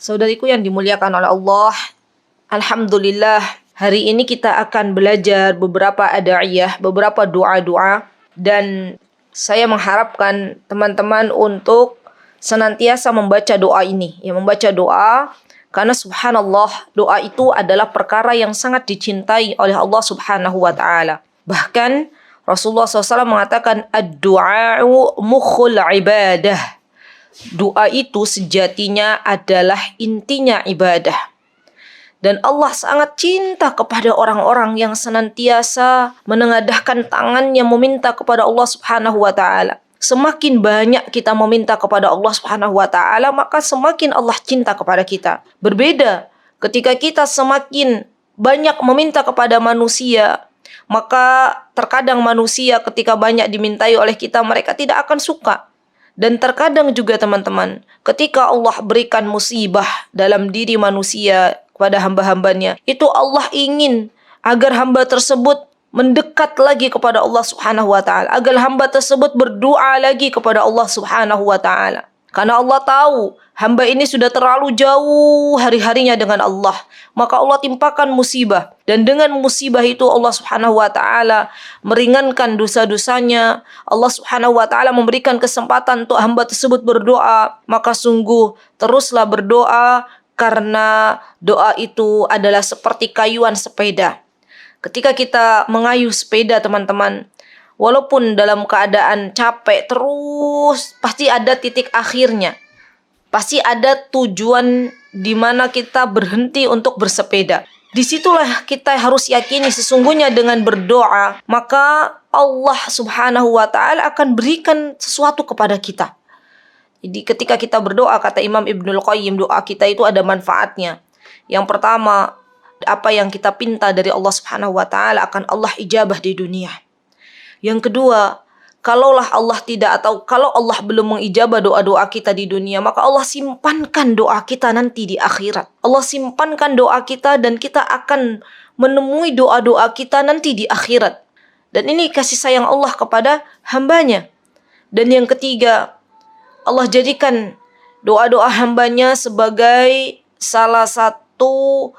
Saudariku yang dimuliakan oleh Allah, alhamdulillah hari ini kita akan belajar beberapa ada'iyah, beberapa doa-doa, dan saya mengharapkan teman-teman untuk senantiasa membaca doa ini, membaca doa, karena subhanallah doa itu adalah perkara yang sangat dicintai oleh Allah Subhanahu wa taala. Bahkan Rasulullah SAW mengatakan ad-du'a'u mukhul ibadah. Doa itu sejatinya adalah intinya ibadah. Dan Allah sangat cinta kepada orang-orang yang senantiasa menengadahkan tangannya meminta kepada Allah Subhanahu wa taala. Semakin banyak kita meminta kepada Allah Subhanahu wa taala, maka semakin Allah cinta kepada kita. Berbeda ketika kita semakin banyak meminta kepada manusia, maka terkadang manusia ketika banyak dimintai oleh kita, mereka tidak akan suka. Dan terkadang juga teman-teman, ketika Allah berikan musibah dalam diri manusia kepada hamba-hambanya, itu Allah ingin agar hamba tersebut mendekat lagi kepada Allah Subhanahu wa taala, agar hamba tersebut berdoa lagi kepada Allah Subhanahu wa taala. Karena Allah tahu hamba ini sudah terlalu jauh hari-harinya dengan Allah, maka Allah timpakan musibah, dan dengan musibah itu Allah Subhanahu wa taala meringankan dosa-dosanya. Allah Subhanahu wa taala memberikan kesempatan untuk hamba tersebut berdoa. Maka sungguh teruslah berdoa, karena doa itu adalah seperti kayuan sepeda. Ketika kita mengayuh sepeda, teman-teman, walaupun dalam keadaan capek terus, pasti ada titik akhirnya. Pasti ada tujuan di mana kita berhenti untuk bersepeda. Disitulah kita harus yakini sesungguhnya dengan berdoa, maka Allah Subhanahu wa taala akan berikan sesuatu kepada kita. Jadi ketika kita berdoa, kata Imam Ibnul Qayyim, doa kita itu ada manfaatnya. Yang pertama, apa yang kita pinta dari Allah Subhanahu wa taala akan Allah ijabah di dunia. Yang kedua, kalaulah Allah tidak, atau kalau Allah belum mengijabah doa-doa kita di dunia, maka Allah simpankan doa kita nanti di akhirat. Allah simpankan doa kita dan kita akan menemui doa-doa kita nanti di akhirat. Dan ini kasih sayang Allah kepada hambanya. Dan yang ketiga, Allah jadikan doa-doa hambanya sebagai salah satu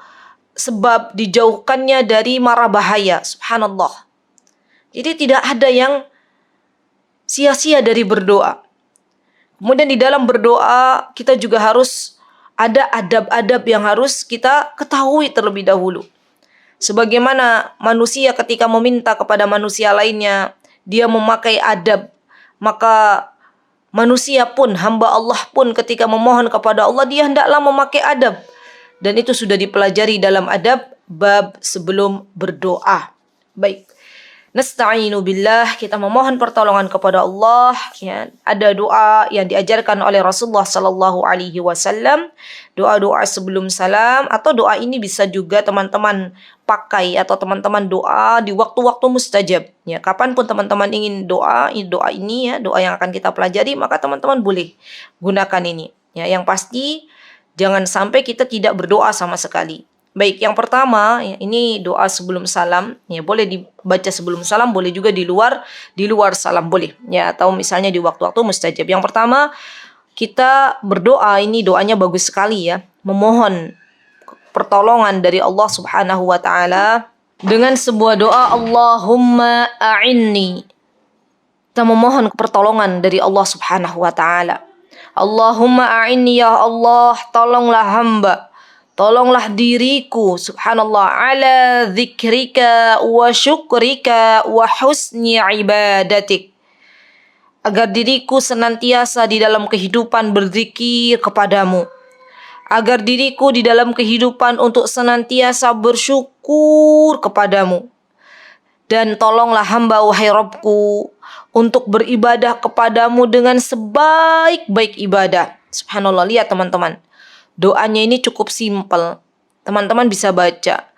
sebab dijauhkannya dari mara bahaya. Subhanallah. Jadi tidak ada yang sia-sia dari berdoa. Kemudian di dalam berdoa kita juga harus ada adab-adab yang harus kita ketahui terlebih dahulu. Sebagaimana manusia ketika meminta kepada manusia lainnya, dia memakai adab. Maka manusia pun, hamba Allah pun ketika memohon kepada Allah, dia hendaklah memakai adab. Dan itu sudah dipelajari dalam adab bab sebelum berdoa. Baik. Nasta'inu billah, kita memohon pertolongan kepada Allah. Ada doa yang diajarkan oleh Rasulullah sallallahu alaihi wasallam, doa-doa sebelum salam, atau doa ini bisa juga teman-teman pakai atau teman-teman doa di waktu-waktu mustajab. Kapanpun teman-teman ingin doa ini doa yang akan kita pelajari, maka teman-teman boleh gunakan ini. Yang pasti jangan sampai kita tidak berdoa sama sekali. Baik, yang pertama, ini doa sebelum salam. Boleh dibaca sebelum salam, boleh juga di luar salam boleh. Atau misalnya di waktu-waktu mustajab. Yang pertama, kita berdoa, ini doanya bagus sekali memohon pertolongan dari Allah Subhanahu wa taala dengan sebuah doa, Allahumma a'inni. Kita memohon pertolongan dari Allah Subhanahu wa taala. Allahumma a'inni, ya Allah, tolonglah hamba. Tolonglah diriku, subhanallah, ala dzikrika wa syukrika wa husni ibadatik. Agar diriku senantiasa di dalam kehidupan berzikir kepadamu. Agar diriku di dalam kehidupan untuk senantiasa bersyukur kepadamu. Dan tolonglah hamba, wahai Rabbku, untuk beribadah kepadamu dengan sebaik-baik ibadah. Subhanallah, lihat teman-teman. Doanya ini cukup simpel. Teman-teman bisa baca.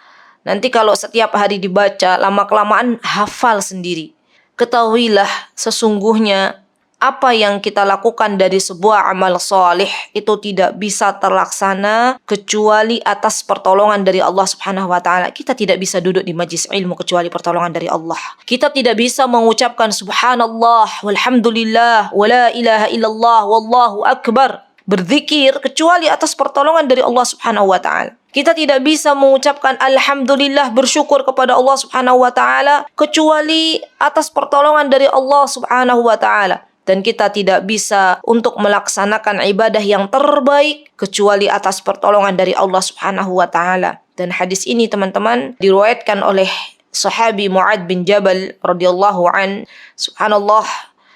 Nanti kalau setiap hari dibaca, lama-kelamaan hafal sendiri. Ketahuilah sesungguhnya apa yang kita lakukan dari sebuah amal soleh itu tidak bisa terlaksana kecuali atas pertolongan dari Allah Subhanahu wa taala. Kita tidak bisa duduk di majlis ilmu kecuali pertolongan dari Allah. Kita tidak bisa mengucapkan subhanallah walhamdulillah wala ilaha illallah wallahu akbar berzikir kecuali atas pertolongan dari Allah Subhanahu wa taala. Kita tidak bisa mengucapkan alhamdulillah, bersyukur kepada Allah Subhanahu wa taala kecuali atas pertolongan dari Allah Subhanahu wa taala. Dan kita tidak bisa untuk melaksanakan ibadah yang terbaik kecuali atas pertolongan dari Allah Subhanahu wa taala. Dan hadis ini teman-teman diriwayatkan oleh sahabi Mu'adz bin Jabal radhiyallahu an. Subhanallah,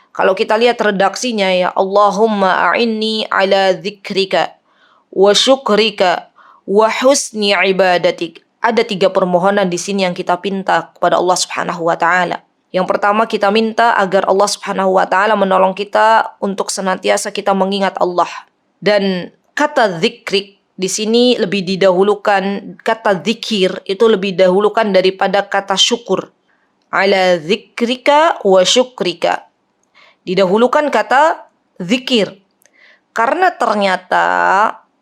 kalau kita lihat redaksinya ya, Allahumma a'inni ala dzikrika wa syukrika wa husni ibadatik. Ada 3 permohonan di sini yang kita pinta kepada Allah Subhanahu wa taala. Yang pertama, kita minta agar Allah Subhanahu wa taala menolong kita untuk senantiasa kita mengingat Allah. Dan kata zikrik di sini lebih didahulukan, kata zikir itu lebih dahulukan daripada kata syukur. Ala zikrika wa syukrika. Didahulukan kata zikir. Karena ternyata,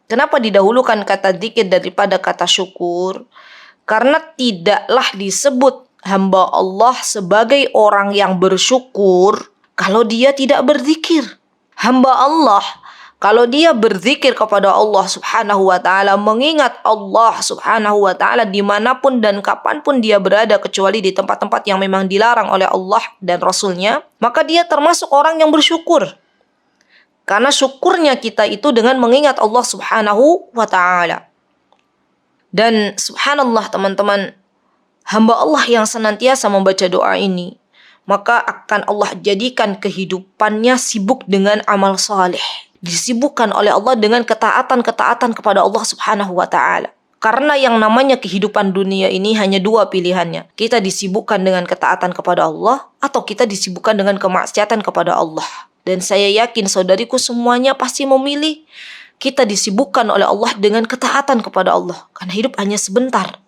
kenapa didahulukan kata zikir daripada kata syukur? Karena tidaklah disebut hamba Allah sebagai orang yang bersyukur kalau dia tidak berzikir. Hamba Allah kalau dia berzikir kepada Allah Subhanahu wa ta'ala, mengingat Allah Subhanahu wa ta'ala dimanapun dan kapanpun dia berada, kecuali di tempat-tempat yang memang dilarang oleh Allah dan Rasulnya, maka dia termasuk orang yang bersyukur. Karena syukurnya kita itu dengan mengingat Allah Subhanahu wa ta'ala. Dan subhanallah teman-teman, hamba Allah yang senantiasa membaca doa ini, maka akan Allah jadikan kehidupannya sibuk dengan amal saleh. Disibukkan oleh Allah dengan ketaatan-ketaatan kepada Allah Subhanahu wa ta'ala. Karena yang namanya kehidupan dunia ini hanya 2 pilihannya. Kita disibukkan dengan ketaatan kepada Allah, atau kita disibukkan dengan kemaksiatan kepada Allah. Dan saya yakin saudariku semuanya pasti memilih kita disibukkan oleh Allah dengan ketaatan kepada Allah. Karena hidup hanya sebentar.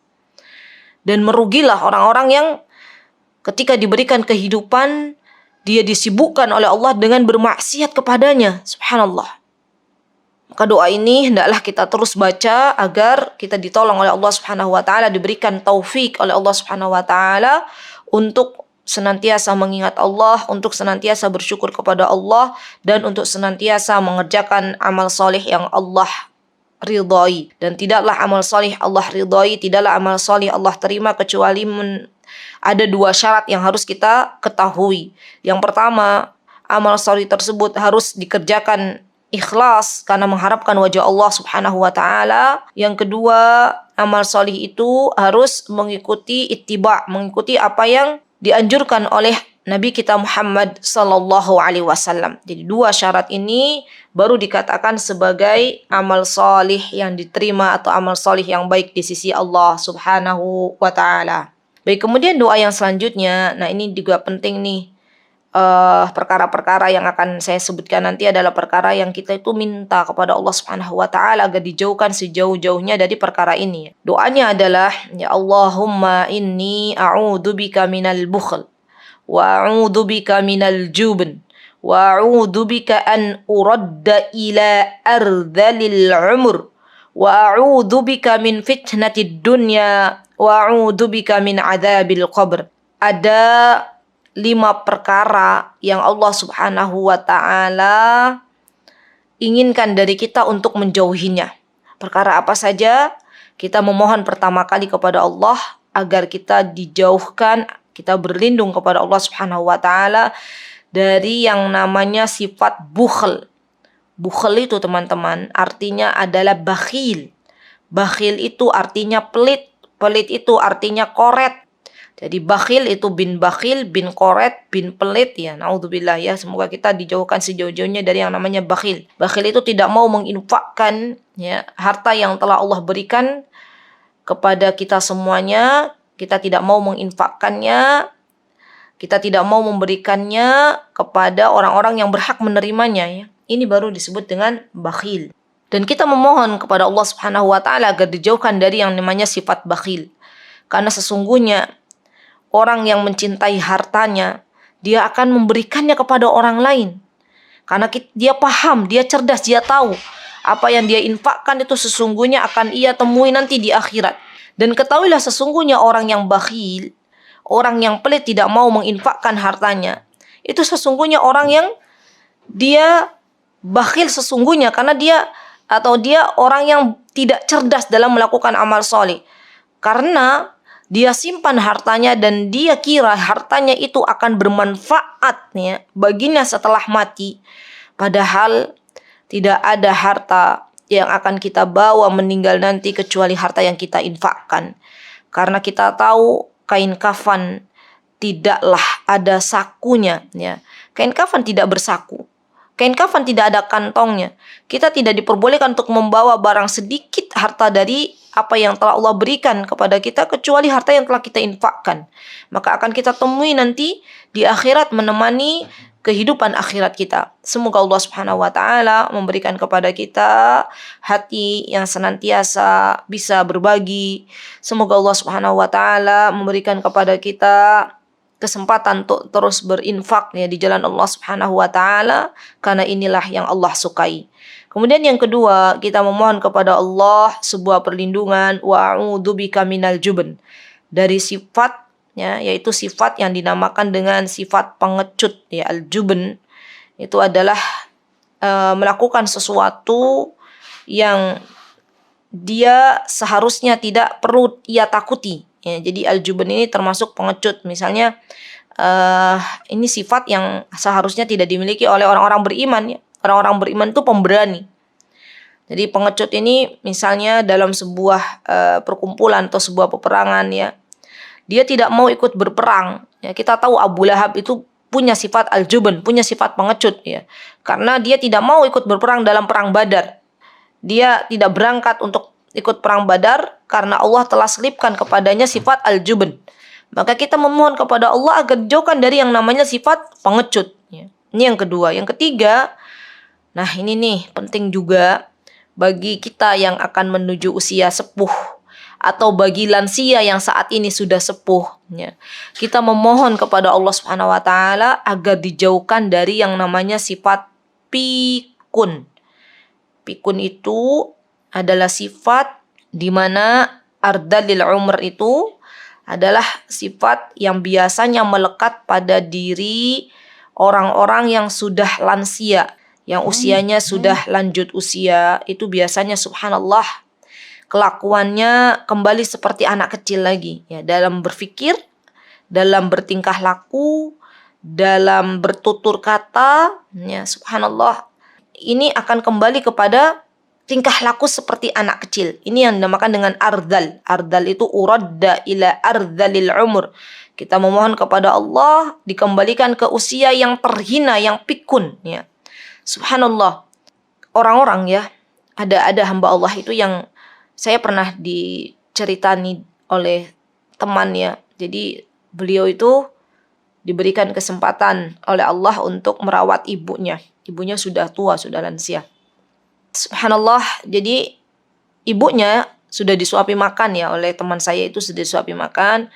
Dan merugilah orang-orang yang ketika diberikan kehidupan, dia disibukkan oleh Allah dengan bermaksiat kepadanya. Subhanallah. Maka doa ini hendaklah kita terus baca agar kita ditolong oleh Allah Subhanahu wa ta'ala, diberikan taufik oleh Allah Subhanahu wa ta'ala untuk senantiasa mengingat Allah, untuk senantiasa bersyukur kepada Allah, dan untuk senantiasa mengerjakan amal soleh yang Allah ridhai. Dan tidaklah amal soleh Allah ridhai, tidaklah amal soleh Allah terima kecuali ada 2 syarat yang harus kita ketahui. Yang pertama, amal soleh tersebut harus dikerjakan ikhlas karena mengharapkan wajah Allah Subhanahu wa ta'ala. Yang kedua, amal soleh itu harus mengikuti ittiba, mengikuti apa yang dianjurkan oleh Nabi kita Muhammad sallallahu alaihi wasallam. Jadi 2 syarat ini baru dikatakan sebagai amal salih yang diterima atau amal salih yang baik di sisi Allah Subhanahu wa ta'ala. Baik, kemudian doa yang selanjutnya, nah ini juga penting nih. Perkara-perkara yang akan saya sebutkan nanti adalah perkara yang kita itu minta kepada Allah Subhanahu wa ta'ala agar dijauhkan sejauh-jauhnya dari perkara ini. Doanya adalah, ya Allahumma inni a'udzubika minal bukhl wa a'udzubika minal jubn wa a'udzubika an uradda ila ardhalil umur wa a'udzubika min fitnatid dunya wa a'udzubika min adzabil qabr. Ada 5 perkara yang Allah Subhanahu wa ta'ala inginkan dari kita untuk menjauhinya. Perkara apa saja? Kita memohon pertama kali kepada Allah agar kita dijauhkan, kita berlindung kepada Allah Subhanahu wa ta'ala dari yang namanya sifat bukhl. Bukhl itu teman-teman artinya adalah bakhil. Bakhil itu artinya pelit. Pelit itu artinya koret. Jadi bakhil itu bin bakhil, bin koret, bin pelit ya. Naudzubillah ya. Semoga kita dijauhkan sejauh-jauhnya dari yang namanya bakhil. Bakhil itu tidak mau menginfakkan ya harta yang telah Allah berikan kepada kita semuanya. Kita tidak mau menginfakkannya. Kita tidak mau memberikannya kepada orang-orang yang berhak menerimanya ya. Ini baru disebut dengan bakhil. Dan kita memohon kepada Allah Subhanahu wa ta'ala agar dijauhkan dari yang namanya sifat bakhil. Karena sesungguhnya orang yang mencintai hartanya, dia akan memberikannya kepada orang lain. Karena dia paham, dia cerdas, dia tahu apa yang dia infakkan itu sesungguhnya akan ia temui nanti di akhirat. Dan ketahuilah sesungguhnya orang yang bakhil, orang yang pelit tidak mau menginfakkan hartanya, itu sesungguhnya orang yang dia bakhil sesungguhnya karena dia orang yang tidak cerdas dalam melakukan amal soleh. Karena dia simpan hartanya dan dia kira hartanya itu akan bermanfaat ya, baginya setelah mati. Padahal tidak ada harta yang akan kita bawa meninggal nanti kecuali harta yang kita infakkan. Karena kita tahu kain kafan tidaklah ada sakunya ya. Kain kafan tidak bersaku. Kain kafan tidak ada kantongnya. Kita tidak diperbolehkan untuk membawa barang sedikit harta dari apa yang telah Allah berikan kepada kita kecuali harta yang telah kita infakkan. Maka akan kita temui nanti di akhirat menemani kehidupan akhirat kita. Semoga Allah Subhanahu wa taala memberikan kepada kita hati yang senantiasa bisa berbagi. Semoga Allah Subhanahu wa taala memberikan kepada kita kesempatan untuk terus berinfak ya di jalan Allah Subhanahu wa taala karena inilah yang Allah sukai. Kemudian yang kedua, kita memohon kepada Allah sebuah perlindungan wa a'udzubika minal jubn, dari sifat ya, yaitu sifat yang dinamakan dengan sifat pengecut ya. Al-jubn itu adalah melakukan sesuatu yang dia seharusnya tidak perlu ia takuti ya. Jadi al-jubn ini termasuk pengecut. Misalnya ini sifat yang seharusnya tidak dimiliki oleh orang-orang beriman ya. Orang-orang beriman itu pemberani. Jadi pengecut ini misalnya dalam sebuah perkumpulan atau sebuah peperangan ya, dia tidak mau ikut berperang. Ya, kita tahu Abu Lahab itu punya sifat al-jubn, punya sifat pengecut ya. Karena dia tidak mau ikut berperang dalam perang Badar. Dia tidak berangkat untuk ikut perang Badar karena Allah telah selipkan kepadanya sifat al-jubn. Maka kita memohon kepada Allah agar dijauhkan dari yang namanya sifat pengecut ya. Ini yang kedua. Yang ketiga, nah ini nih penting juga bagi kita yang akan menuju usia sepuh atau bagi lansia yang saat ini sudah sepuh ya. Kita memohon kepada Allah Subhanahu wa taala agar dijauhkan dari yang namanya sifat pikun. Pikun itu adalah sifat di mana ardalil umr itu adalah sifat yang biasanya melekat pada diri orang-orang yang sudah lansia, yang usianya sudah lanjut usia. Itu biasanya subhanallah kelakuannya kembali seperti anak kecil lagi ya, dalam berpikir, dalam bertingkah laku, dalam bertutur kata ya, subhanallah. Ini akan kembali kepada tingkah laku seperti anak kecil. Ini yang dinamakan dengan ardal. Ardal itu uradda ila ardalil umur. Kita memohon kepada Allah dikembalikan ke usia yang terhina, yang pikun ya. Subhanallah. Orang-orang ya, ada hamba Allah itu yang saya pernah diceritani oleh teman ya. Jadi beliau itu diberikan kesempatan oleh Allah untuk merawat ibunya. Ibunya sudah tua, sudah lansia. Subhanallah, jadi ibunya sudah disuapi makan ya oleh teman saya, itu sudah disuapi makan.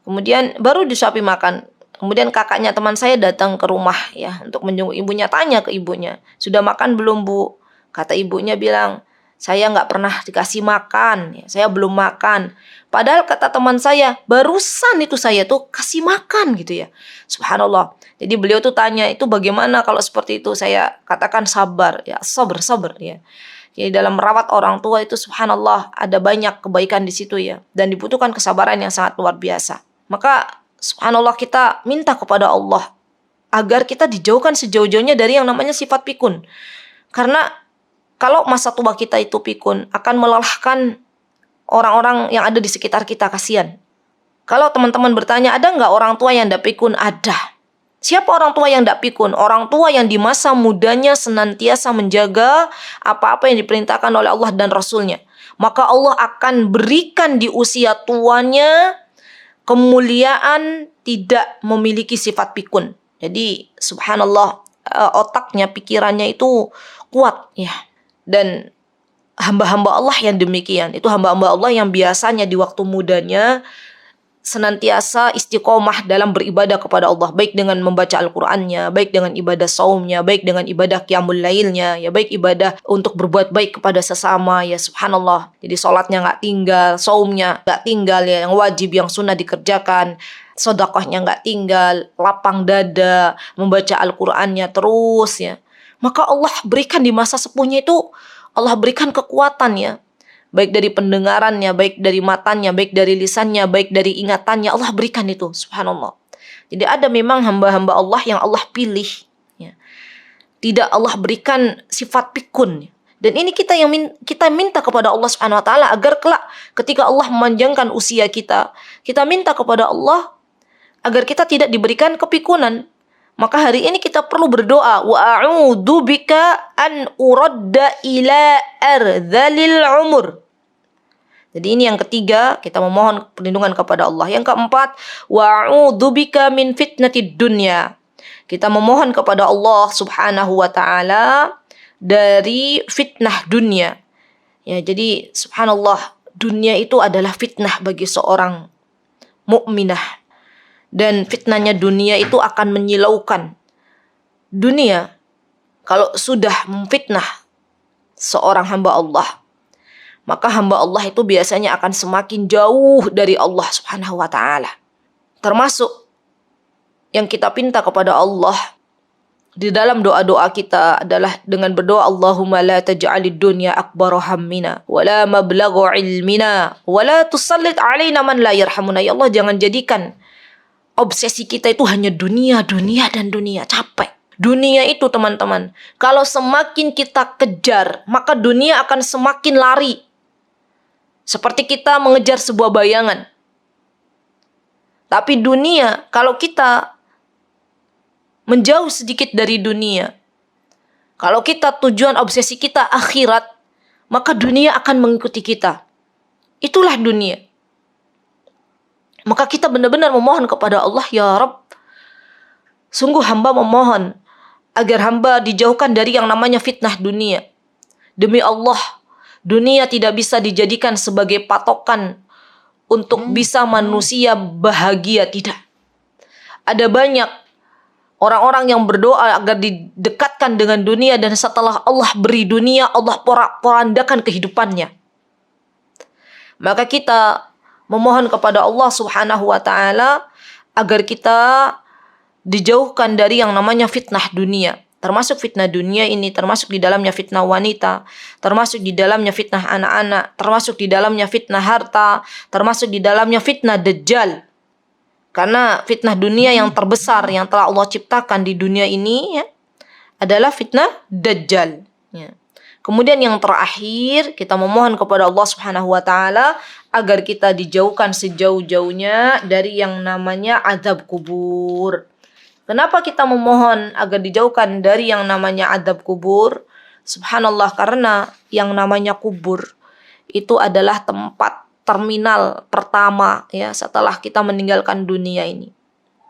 Kemudian baru disuapi makan. Kemudian kakaknya teman saya datang ke rumah ya untuk menjenguk ibunya, tanya ke ibunya, "Sudah makan belum, Bu?" Kata ibunya bilang, "Saya nggak pernah dikasih makan, ya, saya belum makan." Padahal kata teman saya, barusan itu saya tuh kasih makan gitu ya. Subhanallah. Jadi beliau tuh tanya, itu bagaimana kalau seperti itu? Saya katakan sabar ya, sabar ya. Jadi dalam merawat orang tua itu subhanallah ada banyak kebaikan di situ ya. Dan dibutuhkan kesabaran yang sangat luar biasa. Maka subhanallah kita minta kepada Allah agar kita dijauhkan sejauh-jauhnya dari yang namanya sifat pikun. Karena kalau masa tua kita itu pikun akan melelahkan orang-orang yang ada di sekitar kita, kasihan. Kalau teman-teman bertanya, ada nggak orang tua yang tidak pikun? Ada. Siapa orang tua yang tidak pikun? Orang tua yang di masa mudanya senantiasa menjaga apa-apa yang diperintahkan oleh Allah dan Rasulnya. Maka Allah akan berikan di usia tuanya kemuliaan, tidak memiliki sifat pikun. Jadi subhanallah, otaknya, pikirannya itu kuat ya. Dan hamba-hamba Allah yang demikian, itu hamba-hamba Allah yang biasanya di waktu mudanya senantiasa istiqomah dalam beribadah kepada Allah, baik dengan membaca Al-Qur'annya, baik dengan ibadah saumnya, baik dengan ibadah qiyamul lailnya, ya baik ibadah untuk berbuat baik kepada sesama ya subhanallah. Jadi sholatnya nggak tinggal, saumnya nggak tinggal ya, yang wajib yang sunnah dikerjakan, sedekahnya nggak tinggal, lapang dada, membaca Al-Qur'annya terus ya. maka Allah berikan di masa sepuhnya itu, Allah berikan kekuatan ya. Baik dari pendengarannya, baik dari matanya, baik dari lisannya, baik dari ingatannya, Allah berikan itu, subhanallah. Jadi ada memang hamba-hamba Allah yang Allah pilih. Ya. Tidak Allah berikan sifat pikun. Dan ini kita minta kepada Allah Subhanahu wa taala agar kelak ketika Allah memanjangkan usia kita, kita minta kepada Allah agar kita tidak diberikan kepikunan. Maka hari ini kita perlu berdoa, wa a'udzu bika an uradda ila ardhalil umur. Jadi ini yang ketiga, kita memohon perlindungan kepada Allah. Yang keempat, wa a'udzu bika min fitnatid dunya. Kita memohon kepada Allah Subhanahu wa taala dari fitnah dunia. Ya, jadi subhanallah, dunia itu adalah fitnah bagi seorang mukminah. Dan fitnahnya dunia itu akan menyilaukan. Dunia kalau sudah memfitnah seorang hamba Allah, maka hamba Allah itu biasanya akan semakin jauh dari Allah Subhanahu wa taala. Termasuk yang kita pinta kepada Allah di dalam doa-doa kita adalah dengan berdoa, Allahumma la taj'alid dunya akbara hammina wa la mablagha ilmina wa la tusallit alaina man la yarhamuna. Ya Allah, jangan jadikan obsesi kita itu hanya dunia, dunia dan dunia. Capek. Dunia itu teman-teman, kalau semakin kita kejar, maka dunia akan semakin lari. Seperti kita mengejar sebuah bayangan. Tapi dunia, kalau kita menjauh sedikit dari dunia, kalau kita tujuan obsesi kita akhirat, maka dunia akan mengikuti kita. Itulah dunia. Maka kita benar-benar memohon kepada Allah, ya Rabb, sungguh hamba memohon agar hamba dijauhkan dari yang namanya fitnah dunia. Demi Allah, dunia tidak bisa dijadikan sebagai patokan untuk bisa manusia bahagia, tidak. Ada banyak orang-orang yang berdoa agar didekatkan dengan dunia, dan setelah Allah beri dunia, Allah porandakan kehidupannya. Maka kita memohon kepada Allah Subhanahu wa taala agar kita dijauhkan dari yang namanya fitnah dunia. Termasuk fitnah dunia ini, termasuk di dalamnya fitnah wanita, termasuk di dalamnya fitnah anak-anak, termasuk di dalamnya fitnah harta, termasuk di dalamnya fitnah dajjal. Karena fitnah dunia yang terbesar yang telah Allah ciptakan di dunia ini ya, adalah fitnah dajjal. Ya. Kemudian yang terakhir, kita memohon kepada Allah Subhanahu wa taala agar kita dijauhkan sejauh-jauhnya dari yang namanya azab kubur. Kenapa kita memohon agar dijauhkan dari yang namanya azab kubur? Subhanallah, karena yang namanya kubur itu adalah tempat terminal pertama ya setelah kita meninggalkan dunia ini.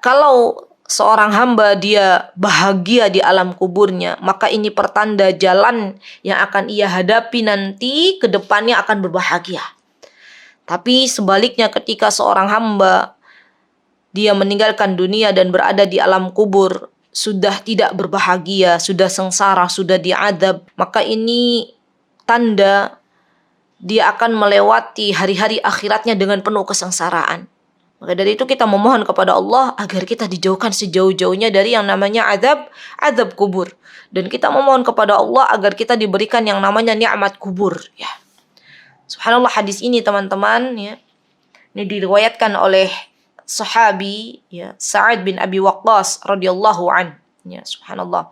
Kalau seorang hamba dia bahagia di alam kuburnya, maka ini pertanda jalan yang akan ia hadapi nanti ke depannya akan berbahagia. Tapi sebaliknya, ketika seorang hamba dia meninggalkan dunia dan berada di alam kubur, sudah tidak berbahagia, sudah sengsara, sudah diadab, maka ini tanda dia akan melewati hari-hari akhiratnya dengan penuh kesengsaraan. Maka dari itu kita memohon kepada Allah agar kita dijauhkan sejauh-jauhnya dari yang namanya azab kubur. Dan kita memohon kepada Allah agar kita diberikan yang namanya nikmat kubur. Ya. Subhanallah, hadis ini teman-teman ya, ini diriwayatkan oleh sahabi ya, Sa'ad bin Abi Waqqas radhiyallahu an. Ya, subhanallah.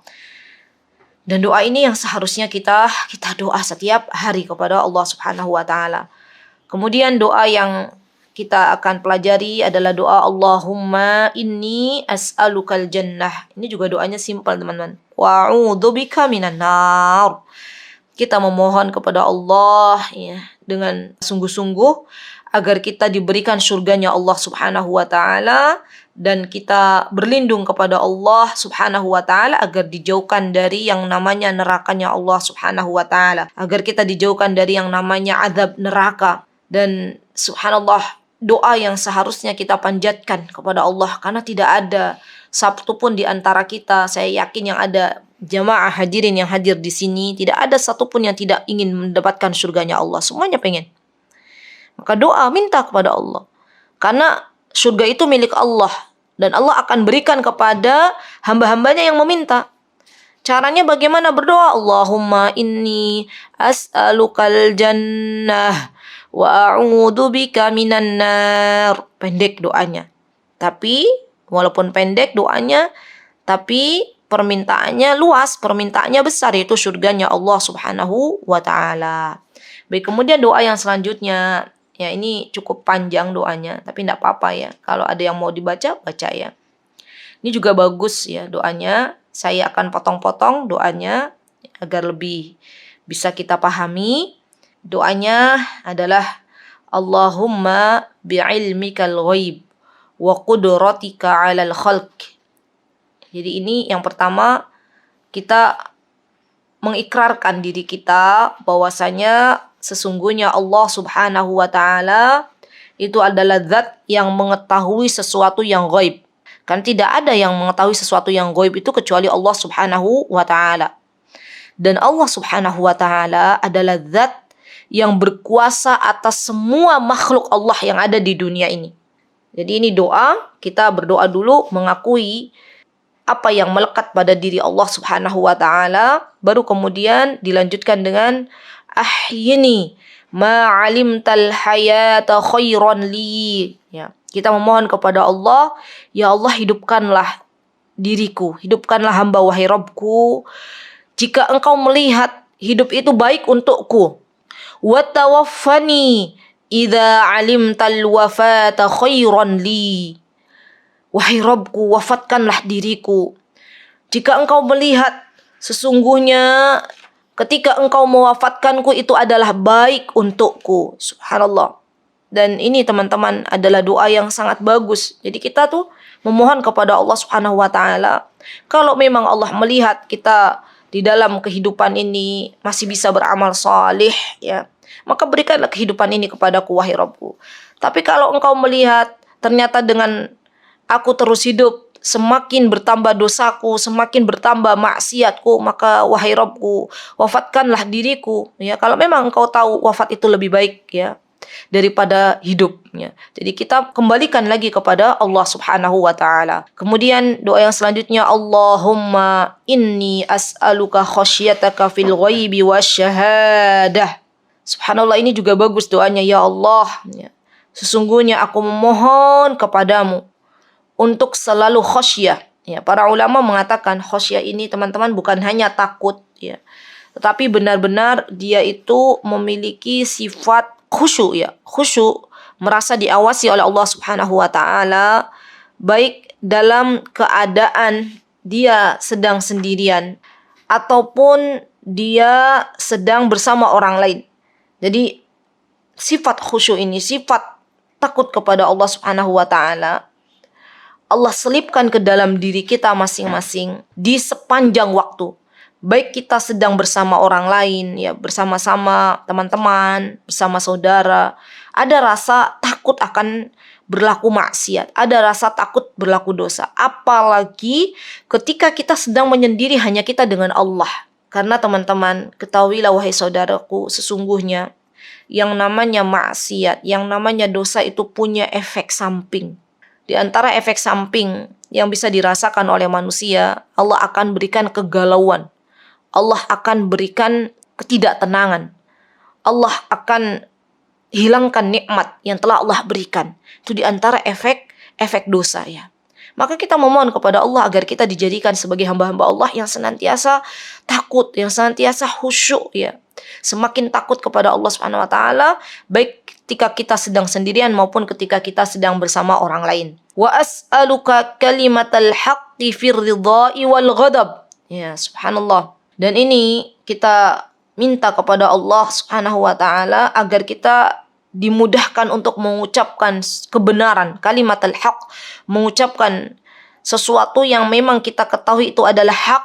Dan doa ini yang seharusnya kita doa setiap hari kepada Allah Subhanahu wa taala. Kemudian doa yang kita akan pelajari adalah doa Allahumma inni as'alukal jannah. Ini juga doanya simpel teman-teman. Wa a'udzubika minan nar. Kita memohon kepada Allah ya dengan sungguh-sungguh agar kita diberikan surganya Allah Subhanahu wa taala, dan kita berlindung kepada Allah Subhanahu wa taala agar dijauhkan dari yang namanya nerakanya Allah Subhanahu wa taala, agar kita dijauhkan dari yang namanya azab neraka. Dan subhanallah, doa yang seharusnya kita panjatkan kepada Allah, karena tidak ada satu pun di antara kita, saya yakin yang ada jamaah hadirin yang hadir di sini, tidak ada satupun yang tidak ingin mendapatkan surganya Allah. Semuanya pengen. Maka doa, minta kepada Allah. Karena surga itu milik Allah. Dan Allah akan berikan kepada hamba-hambanya yang meminta. Caranya bagaimana berdoa? Allahumma inni as'alukal jannah wa a'udzubika minan nar. Pendek doanya. Tapi walaupun pendek doanya, tapi permintaannya luas, permintaannya besar, yaitu surganya Allah Subhanahu wa taala. Baik, kemudian doa yang selanjutnya, ya ini cukup panjang doanya, tapi tidak apa-apa ya. Kalau ada yang mau dibaca, baca ya. Ini juga bagus ya doanya. Saya akan potong-potong doanya agar lebih bisa kita pahami. Doanya adalah Allahumma bi'ilmikal ghaib wa qudratika 'alal khalq. Jadi ini yang pertama, kita mengikrarkan diri kita bahwasanya sesungguhnya Allah Subhanahu wa taala itu adalah zat yang mengetahui sesuatu yang ghaib. Kan tidak ada yang mengetahui sesuatu yang ghaib itu kecuali Allah Subhanahu wa taala. Dan Allah Subhanahu wa taala adalah zat yang berkuasa atas semua makhluk Allah yang ada di dunia ini. Jadi ini doa, kita berdoa dulu mengakui apa yang melekat pada diri Allah Subhanahu wa taala, baru kemudian dilanjutkan dengan ahyini ma 'alimtal hayata khairan li. Ya, kita memohon kepada Allah, ya Allah hidupkanlah diriku, hidupkanlah hamba wahai Rabbku jika engkau melihat hidup itu baik untukku. Wa tawaffani idza 'alimtal wafata khairan li. Wahai Rabbku, wafatkanlah diriku jika engkau melihat sesungguhnya ketika engkau mewafatkanku itu adalah baik untukku. Subhanallah. Dan ini teman-teman adalah doa yang sangat bagus. Jadi kita tuh memohon kepada Allah Subhanahu wa taala, kalau memang Allah melihat kita di dalam kehidupan ini masih bisa beramal salih ya, maka berikanlah kehidupan ini kepadaku wahai Rabbku. Tapi kalau engkau melihat ternyata dengan aku terus hidup, semakin bertambah dosaku, semakin bertambah maksiatku, maka wahai Rabbku, wafatkanlah diriku. Ya, kalau memang engkau tahu wafat itu lebih baik ya daripada hidup ya. Jadi kita kembalikan lagi kepada Allah Subhanahu wa taala. Kemudian doa yang selanjutnya, Allahumma inni as'aluka khasyataka fil ghaibi wasyahadah. Subhanallah, ini juga bagus doanya, ya Allah ya. Sesungguhnya aku memohon kepadamu untuk selalu khasyah. Ya, para ulama mengatakan khasyah ini teman-teman bukan hanya takut ya, tetapi benar-benar dia itu memiliki sifat khusyuk ya. Khusyuk, merasa diawasi oleh Allah Subhanahu wa taala baik dalam keadaan dia sedang sendirian ataupun dia sedang bersama orang lain. Jadi sifat khusyuk ini, sifat takut kepada Allah Subhanahu wa taala, Allah selipkan ke dalam diri kita masing-masing di sepanjang waktu. Baik kita sedang bersama orang lain, ya bersama-sama teman-teman, bersama saudara, ada rasa takut akan berlaku maksiat, ada rasa takut berlaku dosa. Apalagi ketika kita sedang menyendiri hanya kita dengan Allah. Karena teman-teman, ketahuilah wahai saudaraku, sesungguhnya yang namanya maksiat, yang namanya dosa itu punya efek samping. Di antara efek samping yang bisa dirasakan oleh manusia, Allah akan berikan kegalauan. Allah akan berikan ketidaktenangan. Allah akan hilangkan nikmat yang telah Allah berikan. Itu di antara efek dosa ya. Maka kita memohon kepada Allah agar kita dijadikan sebagai hamba-hamba Allah yang senantiasa takut, yang senantiasa khusyuk ya. Semakin takut kepada Allah Subhanahu wa taala baik ketika kita sedang sendirian maupun ketika kita sedang bersama orang lain. Wa as'aluka kalimatal haqqi fir ridha'i wal ghadab. Ya, subhanallah. Dan ini kita minta kepada Allah Subhanahu wa taala agar kita dimudahkan untuk mengucapkan kebenaran, kalimatul haq, mengucapkan sesuatu yang memang kita ketahui itu adalah hak.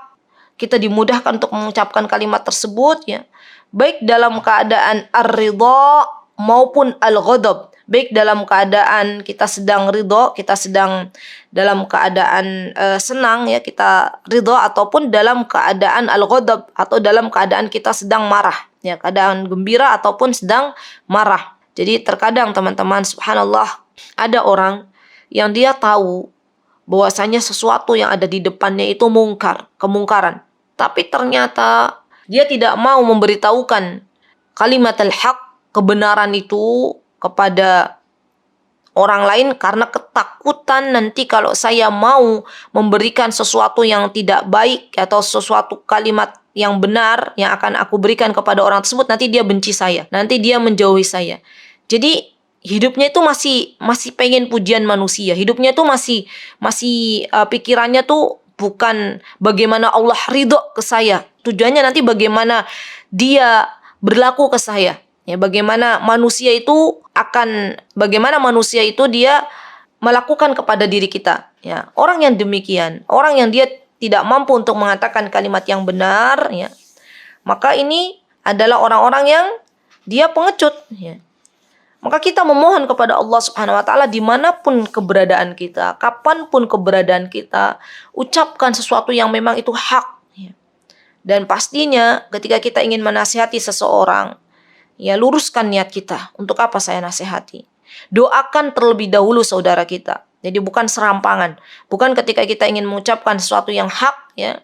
Kita dimudahkan untuk mengucapkan kalimat tersebut ya, baik dalam keadaan ar-ridha maupun al-ghadab. Baik dalam keadaan kita sedang ridha, kita sedang dalam keadaan senang ya, kita ridha, ataupun dalam keadaan al-ghadab atau dalam keadaan kita sedang marah ya, keadaan gembira ataupun sedang marah. Jadi terkadang teman-teman, subhanallah, ada orang yang dia tahu bahwasanya sesuatu yang ada di depannya itu mungkar, kemungkaran. tapi ternyata dia tidak mau memberitahukan kalimat al-haq, kebenaran itu kepada orang lain karena ketakutan nanti kalau saya mau memberikan sesuatu yang tidak baik atau sesuatu kalimat yang benar yang akan aku berikan kepada orang tersebut, nanti dia benci saya, nanti dia menjauhi saya. Jadi hidupnya itu masih pengen pujian manusia. Hidupnya itu masih pikirannya tuh bukan bagaimana Allah ridho ke saya. Tujuannya nanti bagaimana dia berlaku ke saya. Ya, bagaimana manusia itu dia melakukan kepada diri kita. Ya, orang yang demikian, orang yang dia tidak mampu untuk mengatakan kalimat yang benar, ya, maka ini adalah orang-orang yang dia pengecut. Ya. Maka kita memohon kepada Allah Subhanahu wa Ta'ala dimanapun keberadaan kita, kapanpun keberadaan kita, ucapkan sesuatu yang memang itu hak. Ya. Dan pastinya ketika kita ingin menasihati seseorang, ya, luruskan niat kita. Untuk apa saya nasihati? Doakan terlebih dahulu saudara kita. Jadi bukan serampangan. Bukan ketika kita ingin mengucapkan sesuatu yang hak, ya,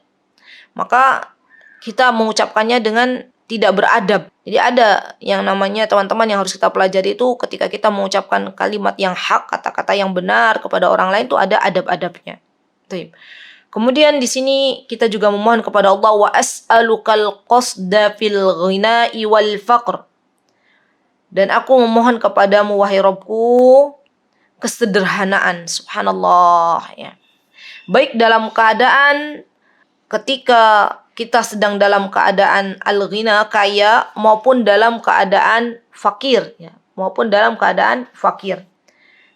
maka kita mengucapkannya dengan tidak beradab. Jadi ada yang namanya teman-teman yang harus kita pelajari itu ketika kita mengucapkan kalimat yang hak, kata-kata yang benar kepada orang lain itu ada adab-adabnya. Kemudian di sini kita juga memohon kepada Allah, wa as'alukal qasda fil ghina'i wal faqr. Dan aku memohon kepadamu wahai Rabbku kesederhanaan. Subhanallah, ya. Baik dalam keadaan ketika kita sedang dalam keadaan al-ghina, kaya, maupun dalam keadaan fakir, ya, maupun dalam keadaan fakir.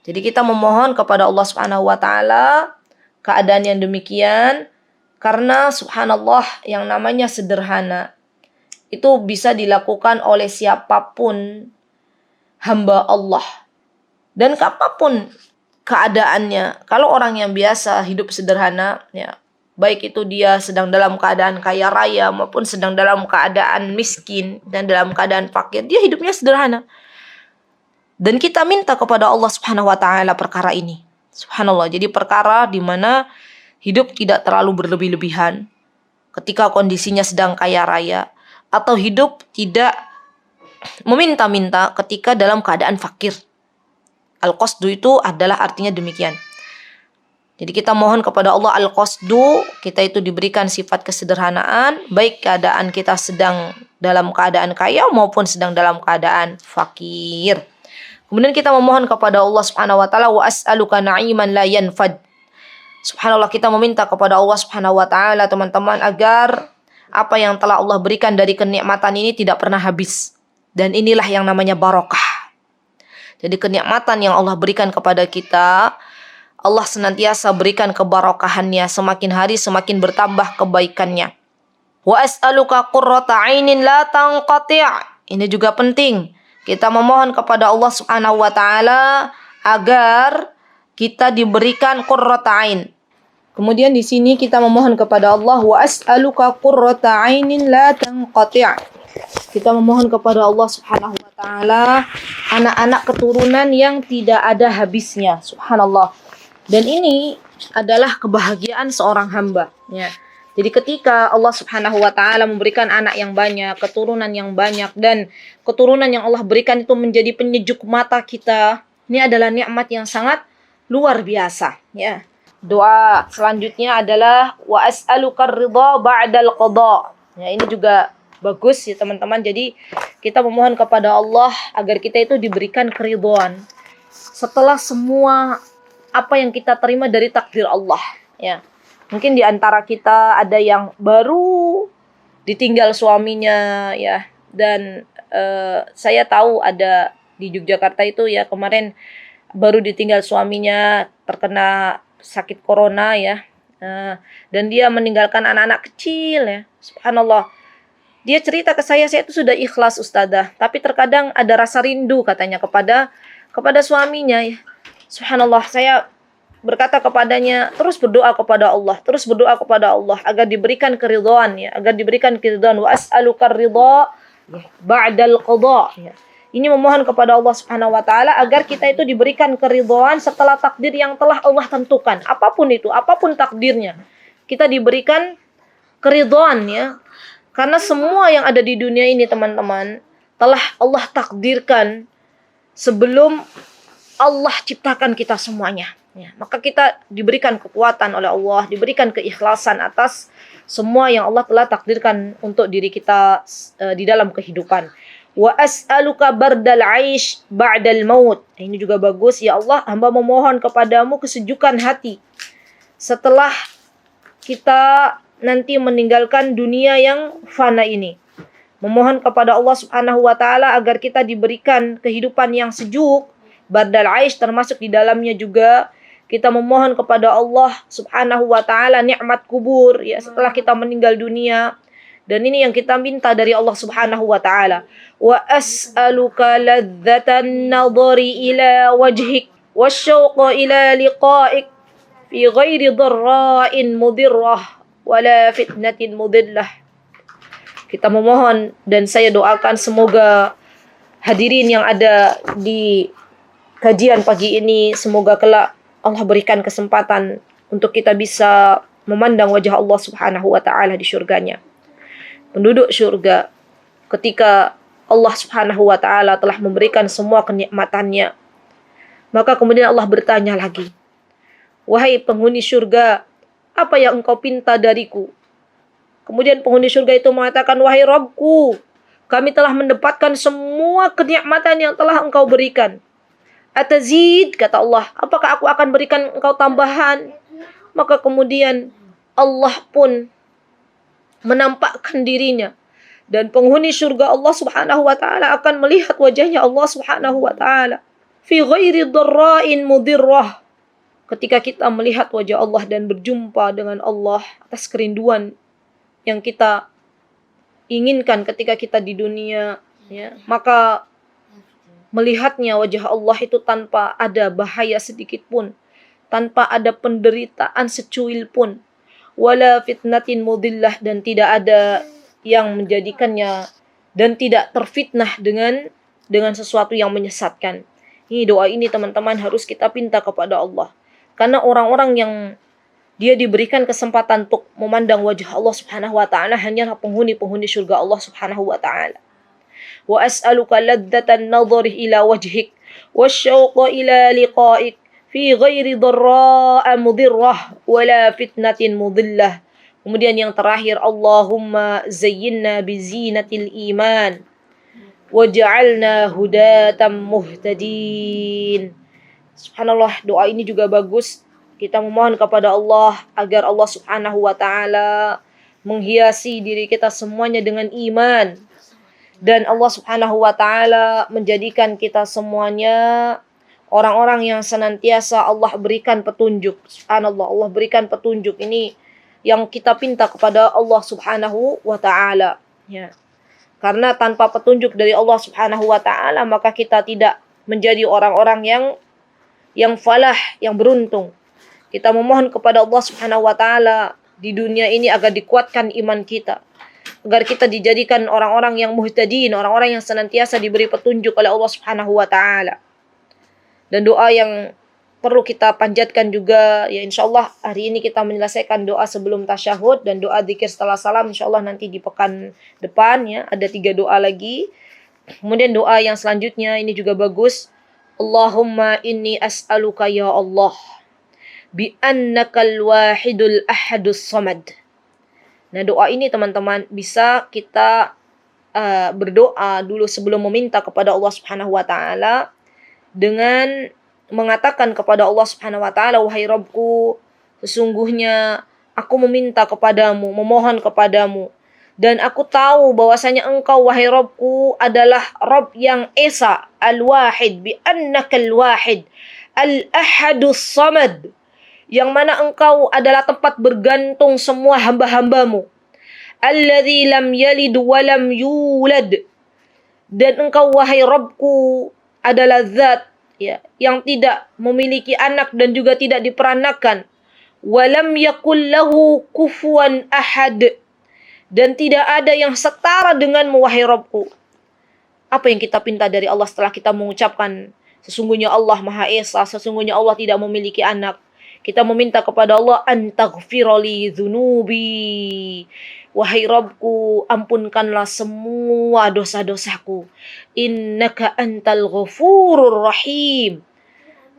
Jadi kita memohon kepada Allah Subhanahu wa Ta'ala keadaan yang demikian, karena subhanallah yang namanya sederhana itu bisa dilakukan oleh siapapun hamba Allah. Dan apapun keadaannya, kalau orang yang biasa hidup sederhana, ya, baik itu dia sedang dalam keadaan kaya raya maupun sedang dalam keadaan miskin dan dalam keadaan fakir, dia hidupnya sederhana. Dan kita minta kepada Allah Subhanahu wa Ta'ala perkara ini. Subhanallah, jadi perkara di mana hidup tidak terlalu berlebih-lebihan ketika kondisinya sedang kaya raya, atau hidup tidak meminta-minta ketika dalam keadaan fakir. Al-qasdu itu adalah artinya demikian. Jadi kita mohon kepada Allah al-qasdu, kita itu diberikan sifat kesederhanaan, baik keadaan kita sedang dalam keadaan kaya maupun sedang dalam keadaan fakir. Kemudian kita memohon kepada Allah Subhanahu wa Ta'ala, wa as'aluka na'iman la yanfad. Subhanallah, kita meminta kepada Allah Subhanahu wa Ta'ala, teman-teman, agar apa yang telah Allah berikan dari kenikmatan ini tidak pernah habis. Dan inilah yang namanya barokah. Jadi kenikmatan yang Allah berikan kepada kita, Allah senantiasa berikan kebarokahannya, semakin hari semakin bertambah kebaikannya. Wa as'aluka qurrata 'ainin la tanqati'. Ini juga penting. Kita memohon kepada Allah Subhanahu wa Ta'ala agar kita diberikan qurrata 'ain. Kemudian di sini kita memohon kepada Allah, wa as'aluka qurrata 'ainin la tanqati'. Kita memohon kepada Allah Subhanahu wa Ta'ala anak-anak keturunan yang tidak ada habisnya. Subhanallah. Dan ini adalah kebahagiaan seorang hamba, ya. Jadi ketika Allah Subhanahu wa Ta'ala memberikan anak yang banyak, keturunan yang banyak, dan keturunan yang Allah berikan itu menjadi penyejuk mata kita, ini adalah nikmat yang sangat luar biasa, ya. Doa selanjutnya adalah wa as'aluka ridha ba'dal qada. Ya, ini juga bagus ya teman-teman. Jadi kita memohon kepada Allah agar kita itu diberikan keridhaan setelah semua apa yang kita terima dari takdir Allah, ya. Mungkin di antara kita ada yang baru ditinggal suaminya, ya. Dan saya tahu ada di Yogyakarta itu, ya, kemarin baru ditinggal suaminya, terkena sakit corona, ya. Dan dia meninggalkan anak-anak kecil, ya. Subhanallah. Dia cerita ke saya itu sudah ikhlas Ustadzah, tapi terkadang ada rasa rindu katanya kepada suaminya, ya. Subhanallah, saya berkata kepadanya, terus berdoa kepada Allah agar diberikan keridhaan, ya, agar diberikan keridhaan. Wa as'aluka ridha ba'dal qada, ya. Ini memohon kepada Allah Subhanahu wa Ta'ala agar kita itu diberikan keridhaan setelah takdir yang telah Allah tentukan. Apapun itu, apapun takdirnya, kita diberikan keridhaan ya. Karena semua yang ada di dunia ini teman-teman telah Allah takdirkan sebelum Allah ciptakan kita semuanya. Ya, maka kita diberikan kekuatan oleh Allah, diberikan keikhlasan atas semua yang Allah telah takdirkan untuk diri kita di dalam kehidupan. Wa as'aluka bardal 'aish ba'dal maut. Ini juga bagus, ya Allah, hamba memohon kepadamu kesejukan hati setelah kita nanti meninggalkan dunia yang fana ini. Memohon kepada Allah Subhanahu wa taala agar kita diberikan kehidupan yang sejuk, bardal 'aish, termasuk di dalamnya juga kita memohon kepada Allah Subhanahu wa taala nikmat kubur ya setelah kita meninggal dunia. Dan ini yang kita minta dari Allah Subhanahu wa taala. Wa as'aluka ladzatan nadhari ila wajhik wasyauqa ila liqa'ik fi ghairi dharra'in mudirrah wala fitnatin mudillah. Kita memohon dan saya doakan semoga hadirin yang ada di kajian pagi ini semoga kelak Allah berikan kesempatan untuk kita bisa memandang wajah Allah Subhanahu wa taala di syurganya. Penduduk syurga ketika Allah Subhanahu wa taala telah memberikan semua kenikmatannya, maka kemudian Allah bertanya lagi, "Wahai penghuni syurga, apa yang engkau pinta dariku?" Kemudian penghuni syurga itu mengatakan, "Wahai Rabbku, kami telah mendapatkan semua kenikmatan yang telah engkau berikan. Atazid," kata Allah, "apakah aku akan berikan engkau tambahan?" Maka kemudian Allah pun menampakkan dirinya. Dan penghuni syurga Allah Subhanahu wa taala akan melihat wajahnya Allah Subhanahu wa taala. Fi ghairi dharra'in mudirrah. Ketika kita melihat wajah Allah dan berjumpa dengan Allah atas kerinduan yang kita inginkan ketika kita di dunia, ya, maka melihatnya wajah Allah itu tanpa ada bahaya sedikit pun, tanpa ada penderitaan secuil pun, wala fitnatin mudillah, dan tidak ada yang menjadikannya dan tidak terfitnah dengan sesuatu yang menyesatkan. Ini doa ini teman-teman harus kita pinta kepada Allah. Karena orang-orang yang dia diberikan kesempatan untuk memandang wajah Allah Subhanahu wa taala hanyalah penghuni-penghuni surga Allah Subhanahu wa taala. Wa as'aluka ladzatan nadhari ila wajhik wasyauqa ila liqa'ik fi ghairi dharra'a mudirrah wala fitnatin mudillah. Kemudian yang terakhir, Allahumma zayyinna bizinatil iman waj'alna hudatan muhtadin. Subhanallah, doa ini juga bagus. Kita memohon kepada Allah agar Allah Subhanahu wa taala menghiasi diri kita semuanya dengan iman. Dan Allah Subhanahu wa taala menjadikan kita semuanya orang-orang yang senantiasa Allah berikan petunjuk. Subhanallah, Allah berikan petunjuk. Ini yang kita pinta kepada Allah Subhanahu wa taala, ya. Karena tanpa petunjuk dari Allah Subhanahu wa taala maka kita tidak menjadi orang-orang yang falah, yang beruntung. Kita memohon kepada Allah Subhanahu wa taala di dunia ini agar dikuatkan iman kita, agar kita dijadikan orang-orang yang muhtadin, orang-orang yang senantiasa diberi petunjuk oleh Allah Subhanahu wa taala. Dan doa yang perlu kita panjatkan juga, ya insyaallah hari ini kita menyelesaikan doa sebelum tasyahud dan doa dzikir setelah salam. Insyaallah nanti di pekan depan ya ada 3 doa lagi. Kemudian doa yang selanjutnya ini juga bagus. Allahumma inni as'aluka ya Allah bi annakal wahidul ahadus samad. Nah, doa ini teman-teman bisa kita berdoa dulu sebelum meminta kepada Allah Subhanahu wa taala dengan mengatakan kepada Allah Subhanahu wa taala, wahai Rabbku, sesungguhnya aku meminta kepadamu, memohon kepadamu, dan aku tahu bahwasanya engkau wahai Rabbku adalah Rabb yang esa, al-wahid, bi annakal wahid, al-ahadus samad, yang mana engkau adalah tempat bergantung semua hamba-hambamu, alladzi lam yalid wa lam yulad, dan engkau wahai Rabbku adalah zat ya, yang tidak memiliki anak dan juga tidak diperanakan. Walam yakul lahu kufuwan ahad, dan tidak ada yang setara denganmu wahai Rabbku. Apa yang kita pinta dari Allah setelah kita mengucapkan sesungguhnya Allah Maha Esa, sesungguhnya Allah tidak memiliki anak? Kita meminta kepada Allah, antaghfirali dzunubi. Wahai Rabbku, ampunkanlah semua dosa-dosaku. Innaka antal ghafurur rahim.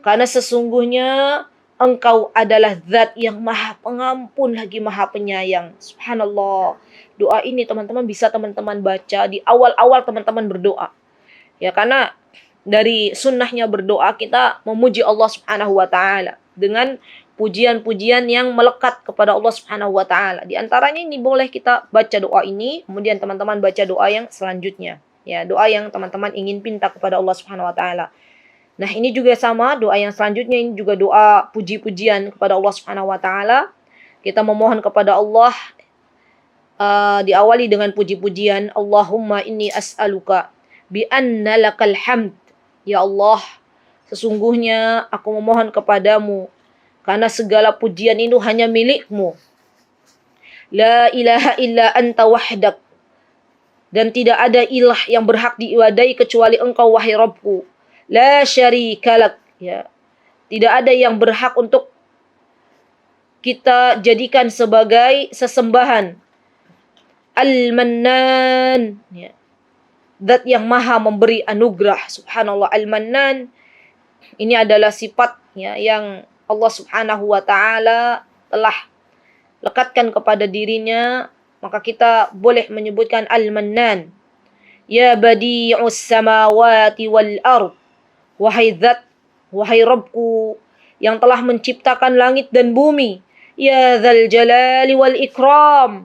Karena sesungguhnya Engkau adalah zat yang maha pengampun lagi maha penyayang. Subhanallah. Doa ini teman-teman bisa teman-teman baca di awal-awal teman-teman berdoa. Ya, karena dari sunnahnya berdoa kita memuji Allah Subhanahu wa taala dengan pujian-pujian yang melekat kepada Allah Subhanahu wa taala. Di antaranya ini boleh kita baca doa ini, kemudian teman-teman baca doa yang selanjutnya. Ya, doa yang teman-teman ingin pinta kepada Allah Subhanahu wa taala. Nah, ini juga sama, doa yang selanjutnya ini juga doa puji-pujian kepada Allah Subhanahu wa taala. Kita memohon kepada Allah diawali dengan puji-pujian, Allahumma inni as'aluka bi anna lakal hamd. Ya Allah, sesungguhnya aku memohon kepadamu karena segala pujian itu hanya milikmu. La ilaha illa anta wahdak. Dan tidak ada ilah yang berhak diibadahi kecuali Engkau, wahai Rabbku. La syarikalak, ya. Tidak ada yang berhak untuk kita jadikan sebagai sesembahan. Al-Mannan, ya. Zat yang maha memberi anugerah. Subhanallah, Al-Mannan ini adalah sifat, ya, yang Allah Subhanahu wa taala telah lekatkan kepada dirinya, maka kita boleh menyebutkan Al-Mannan. Ya badi'us samawati wal ard. Wahai zat, wahai Rabbku yang telah menciptakan langit dan bumi. Ya dzal jalali wal ikram,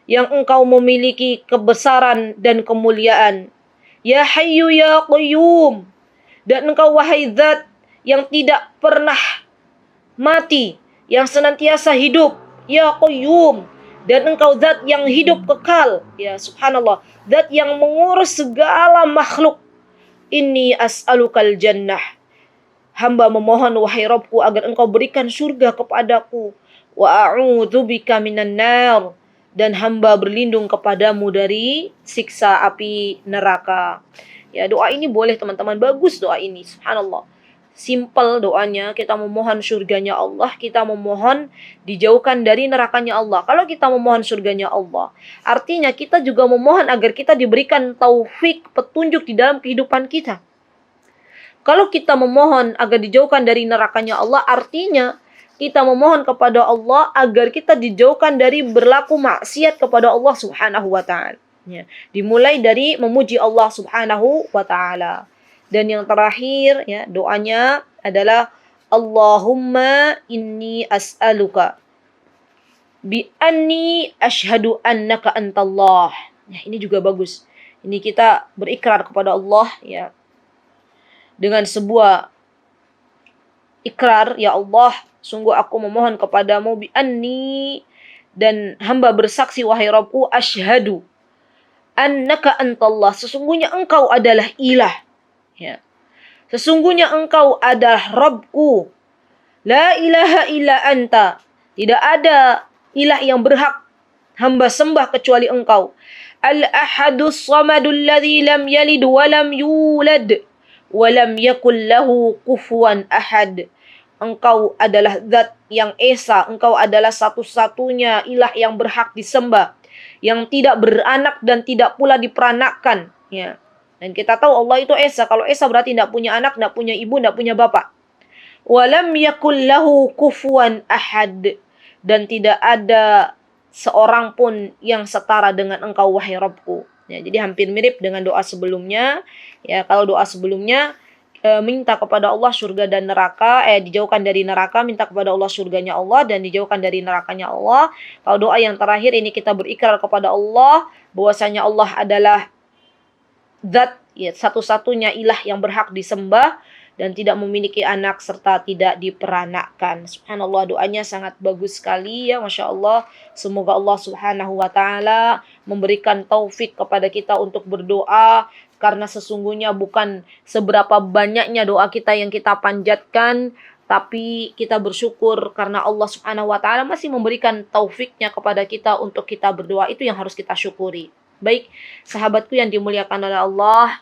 yang Engkau memiliki kebesaran dan kemuliaan. Ya hayyu ya qayyum, dan Engkau wahai zat yang tidak pernah mati, yang senantiasa hidup. Ya qayyum, dan Engkau zat yang hidup kekal. Ya subhanallah, zat yang mengurus segala makhluk. Inni as'alukal jannah. Hamba memohon wahai Rabbku agar Engkau berikan surga kepadaku. Wa a'udzubika minan nar. Dan hamba berlindung kepadamu dari siksa api neraka. Ya, doa ini boleh teman-teman, bagus doa ini. Subhanallah. Simple doanya, kita memohon surganya Allah, kita memohon dijauhkan dari nerakanya Allah. Kalau kita memohon surganya Allah, artinya kita juga memohon agar kita diberikan taufik, petunjuk di dalam kehidupan kita. Kalau kita memohon agar dijauhkan dari nerakanya Allah, artinya kita memohon kepada Allah agar kita dijauhkan dari berlaku maksiat kepada Allah Subhanahu wa taala. Ya, dimulai dari memuji Allah Subhanahu wa taala. Dan yang terakhir, ya, doanya adalah Allahumma inni as'aluka bi anni asyhadu annaka antallah. Ya, ini juga bagus. Ini kita berikrar kepada Allah, ya, dengan sebuah ikrar, ya Allah, sungguh aku memohon kepadamu bi anni, dan hamba bersaksi wahai Rabbku, asyhadu annaka antallah, sesungguhnya Engkau adalah ilah. Ya. Sesungguhnya Engkau adalah Rabbku. La ilaha illa anta. Tidak ada ilah yang berhak hamba sembah kecuali Engkau. Al-ahadus samadul ladzi lam yalid wa lam yulad wa lam yakul lahu kufuwan ahad. Engkau adalah zat yang esa. Engkau adalah satu-satunya ilah yang berhak disembah, yang tidak beranak dan tidak pula diperanakkan. Ya. Dan kita tahu Allah itu esa. Kalau esa berarti tidak punya anak, tidak punya ibu, tidak punya bapak. Walam yakul lahu kufuwan ahad. Dan tidak ada seorang pun yang setara dengan Engkau wahai Rabbku. Ya, jadi hampir mirip dengan doa sebelumnya. Ya, kalau doa sebelumnya minta kepada Allah surga dan neraka, dijauhkan dari neraka, minta kepada Allah surganya Allah dan dijauhkan dari nerakanya Allah. Kalau doa yang terakhir ini kita berikrar kepada Allah bahwasanya Allah adalah zat, ya, satu-satunya ilah yang berhak disembah dan tidak memiliki anak serta tidak diperanakkan. Subhanallah, doanya sangat bagus sekali, ya, Masya Allah. Semoga Allah Subhanahu wa ta'ala memberikan taufik kepada kita untuk berdoa, karena sesungguhnya bukan seberapa banyaknya doa kita yang kita panjatkan, tapi kita bersyukur karena Allah Subhanahu wa ta'ala masih memberikan taufiknya kepada kita untuk kita berdoa. Itu yang harus kita syukuri. Baik, sahabatku yang dimuliakan oleh Allah,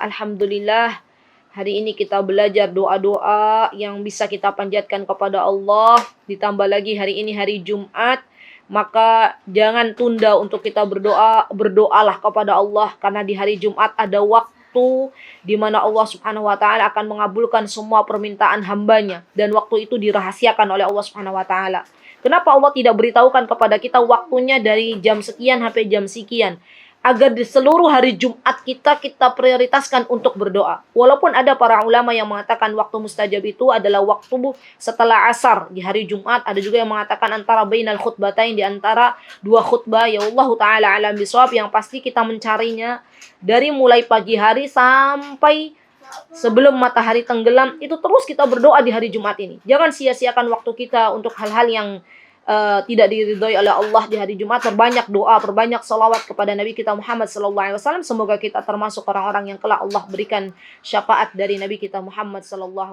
alhamdulillah Hari ini kita belajar doa-doa yang bisa kita panjatkan kepada Allah. Ditambah lagi hari ini hari Jumat. Maka jangan tunda untuk kita berdoa. Berdoalah kepada Allah. Karena di hari Jumat ada waktu di mana Allah Subhanahu wa taala akan mengabulkan semua permintaan hambanya, dan waktu itu dirahasiakan oleh Allah Subhanahu wa taala. Kenapa Allah tidak beritahukan kepada kita waktunya dari jam sekian sampai jam sekian? Agar di seluruh hari Jumat kita prioritaskan untuk berdoa. Walaupun ada para ulama yang mengatakan waktu mustajab itu adalah waktu setelah asar di hari Jumat, ada juga yang mengatakan antara bainal khutbatain, di antara dua khutbah. Ya Allah taala alam bisawab, yang pasti kita mencarinya dari mulai pagi hari sampai sebelum matahari tenggelam, itu terus kita berdoa di hari Jumat ini. Jangan sia-siakan waktu kita untuk hal-hal yang tidak diridhoi oleh Allah di hari Jumat. Perbanyak doa, perbanyak salawat kepada Nabi kita Muhammad SAW. Semoga kita termasuk orang-orang yang kelak Allah berikan syafaat dari Nabi kita Muhammad SAW.